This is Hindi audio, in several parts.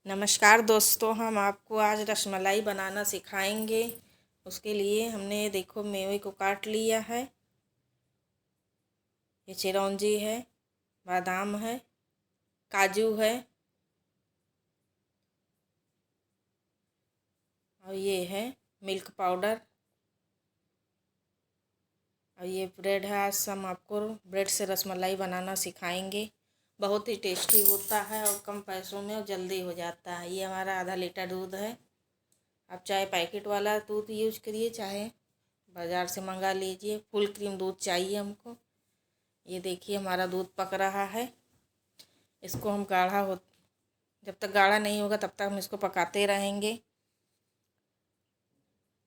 नमस्कार दोस्तों, हम आपको आज रसमलाई बनाना सिखाएंगे। उसके लिए हमने देखो मेवे को काट लिया है। ये चिरौंजी है, बादाम है, काजू है और ये है मिल्क पाउडर और ये ब्रेड है। आज हम आपको ब्रेड से रसमलाई बनाना सिखाएंगे। बहुत ही टेस्टी होता है और कम पैसों में और जल्दी हो जाता है। ये हमारा आधा लीटर दूध है। आप चाहे पैकेट वाला दूध यूज करिए, चाहे बाज़ार से मंगा लीजिए। फुल क्रीम दूध चाहिए हमको। ये देखिए हमारा दूध पक रहा है। इसको हम जब तक गाढ़ा नहीं होगा तब तक हम इसको पकाते रहेंगे।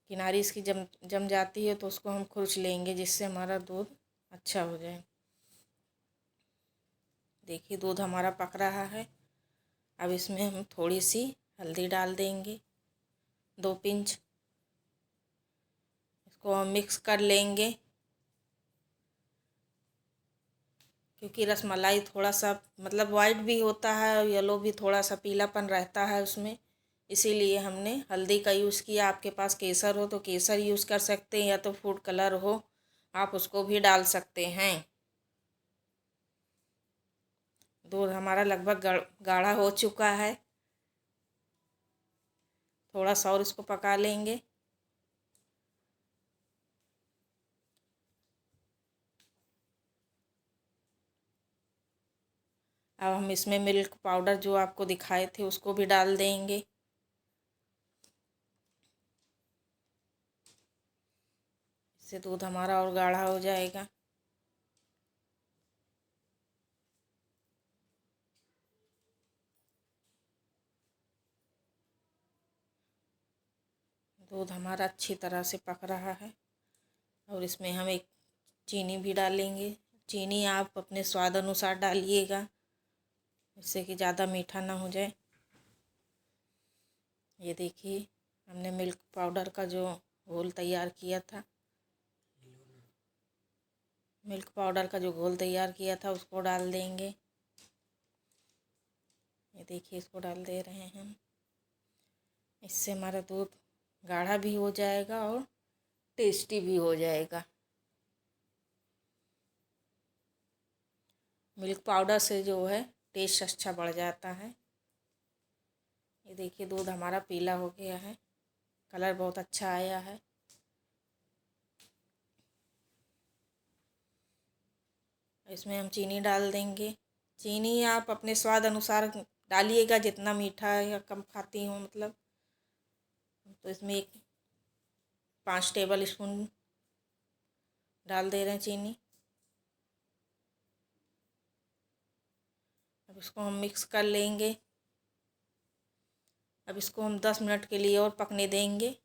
किनारी इसकी जम जम जाती है तो उसको हम खुरच लेंगे, जिससे हमारा दूध अच्छा हो जाए। देखिए दूध हमारा पक रहा है। अब इसमें हम थोड़ी सी हल्दी डाल देंगे, 2 पिंच। इसको हम मिक्स कर लेंगे, क्योंकि रसमलाई थोड़ा सा मतलब वाइट भी होता है और येलो भी, थोड़ा सा पीलापन रहता है उसमें। इसीलिए हमने हल्दी का यूज़ किया। आपके पास केसर हो तो केसर यूज़ कर सकते हैं, या तो फूड कलर हो आप उसको भी डाल सकते हैं। दूध हमारा लगभग गाढ़ा हो चुका है। थोड़ा सा और इसको पका लेंगे। अब हम इसमें मिल्क पाउडर जो आपको दिखाए थे उसको भी डाल देंगे। इससे दूध हमारा और गाढ़ा हो जाएगा। दूध हमारा अच्छी तरह से पक रहा है और इसमें हम एक चीनी भी डालेंगे। चीनी आप अपने स्वाद अनुसार डालिएगा, इससे कि ज़्यादा मीठा ना हो जाए। ये देखिए हमने मिल्क पाउडर का जो घोल तैयार किया था, उसको डाल देंगे। ये देखिए इसको डाल दे रहे हैं हम। इससे हमारा दूध गाढ़ा भी हो जाएगा और टेस्टी भी हो जाएगा। मिल्क पाउडर से जो है टेस्ट अच्छा बढ़ जाता है। ये देखिए दूध हमारा पीला हो गया है, कलर बहुत अच्छा आया है। इसमें हम चीनी डाल देंगे। चीनी आप अपने स्वाद अनुसार डालिएगा, जितना मीठा या कम खाती हो मतलब। तो इसमें 5 टेबल स्पून डाल दे रहे हैं चीनी। अब इसको हम मिक्स कर लेंगे। अब इसको हम 10 मिनट के लिए और पकने देंगे।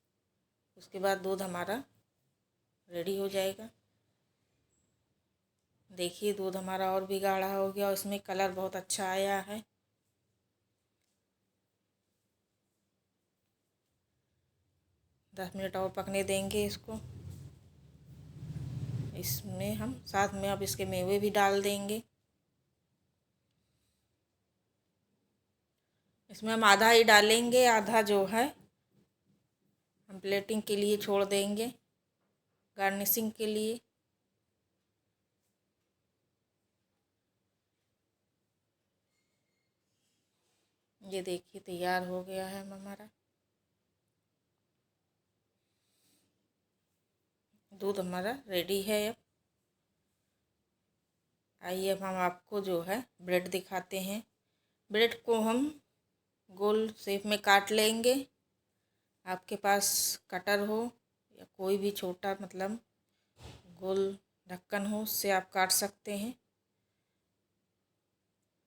उसके बाद दूध हमारा रेडी हो जाएगा। देखिए दूध हमारा और भी गाढ़ा हो गया और इसमें कलर बहुत अच्छा आया है। दस मिनट और पकने देंगे इसको। इसमें हम साथ में अब इसके मेवे भी डाल देंगे। इसमें हम आधा ही डालेंगे, आधा जो है हम प्लेटिंग के लिए छोड़ देंगे, गार्निशिंग के लिए। ये देखिए तैयार हो गया है हमारा दूध, हमारा रेडी है। अब आइए अब हम आपको जो है ब्रेड दिखाते हैं। ब्रेड को हम गोल शेप में काट लेंगे। आपके पास कटर हो या कोई भी छोटा मतलब गोल ढक्कन हो, उससे आप काट सकते हैं।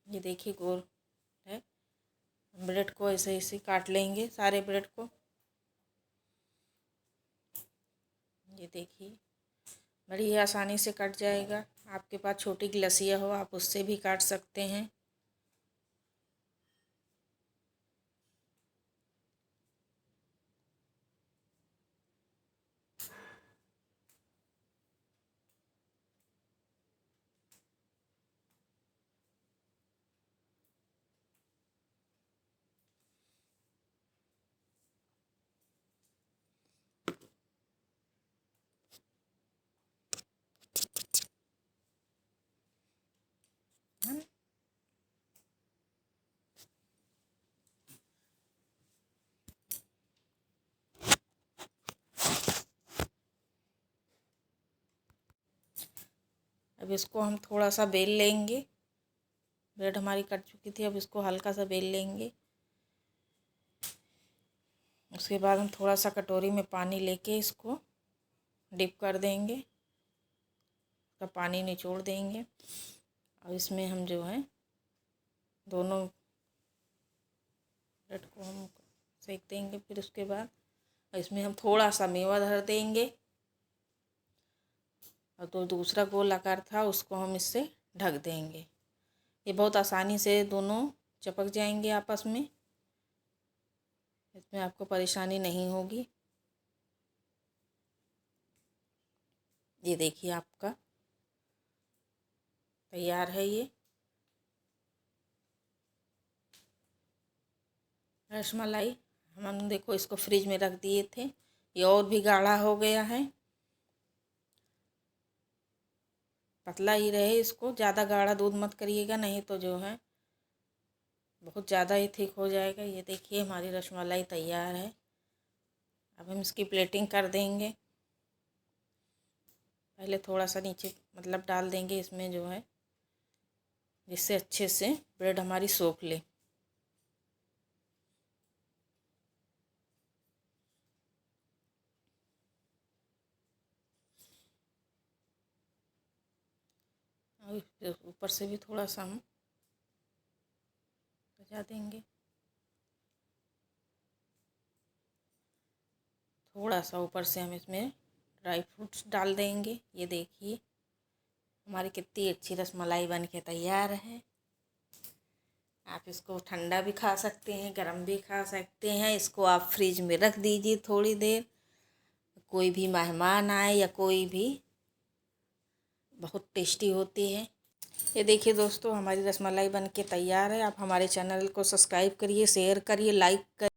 ये देखिए गोल है। ब्रेड को ऐसे ऐसे काट लेंगे, सारे ब्रेड को। ये देखिए बड़ी ही आसानी से कट जाएगा। आपके पास छोटी गिलसिया हो आप उससे भी काट सकते हैं। अब इसको हम थोड़ा सा बेल लेंगे। ब्रेड हमारी कट चुकी थी, अब इसको हल्का सा बेल लेंगे। उसके बाद हम थोड़ा सा कटोरी में पानी लेके इसको डिप कर देंगे, तो पानी निचोड़ देंगे। और इसमें हम जो है दोनों ब्रेड को हम सेक देंगे। फिर उसके बाद इसमें हम थोड़ा सा मेवा धर देंगे, और तो दूसरा गोल आकार था उसको हम इससे ढक देंगे। ये बहुत आसानी से दोनों चिपक जाएंगे आपस में, इसमें आपको परेशानी नहीं होगी। ये देखिए आपका तैयार है ये रसमलाई। हम देखो इसको फ्रिज में रख दिए थे, ये और भी गाढ़ा हो गया है। पतला ही रहे, इसको ज़्यादा गाढ़ा दूध मत करिएगा, नहीं तो जो है बहुत ज़्यादा ही थिक हो जाएगा। ये देखिए हमारी रसमलाई तैयार है। अब हम इसकी प्लेटिंग कर देंगे। पहले थोड़ा सा नीचे मतलब डाल देंगे इसमें जो है, जिससे अच्छे से ब्रेड हमारी सोख ले। और ऊपर से भी थोड़ा सा हम सजा देंगे। थोड़ा सा ऊपर से हम इसमें ड्राई फ्रूट्स डाल देंगे। ये देखिए हमारी कितनी अच्छी रसमलाई बन के तैयार है। आप इसको ठंडा भी खा सकते हैं, गरम भी खा सकते हैं। इसको आप फ्रिज में रख दीजिए थोड़ी देर, कोई भी मेहमान आए या कोई भी, बहुत टेस्टी होती है। ये देखिए दोस्तों हमारी रसमलाई बन के तैयार है। आप हमारे चैनल को सब्सक्राइब करिए, शेयर करिए, लाइक करिए।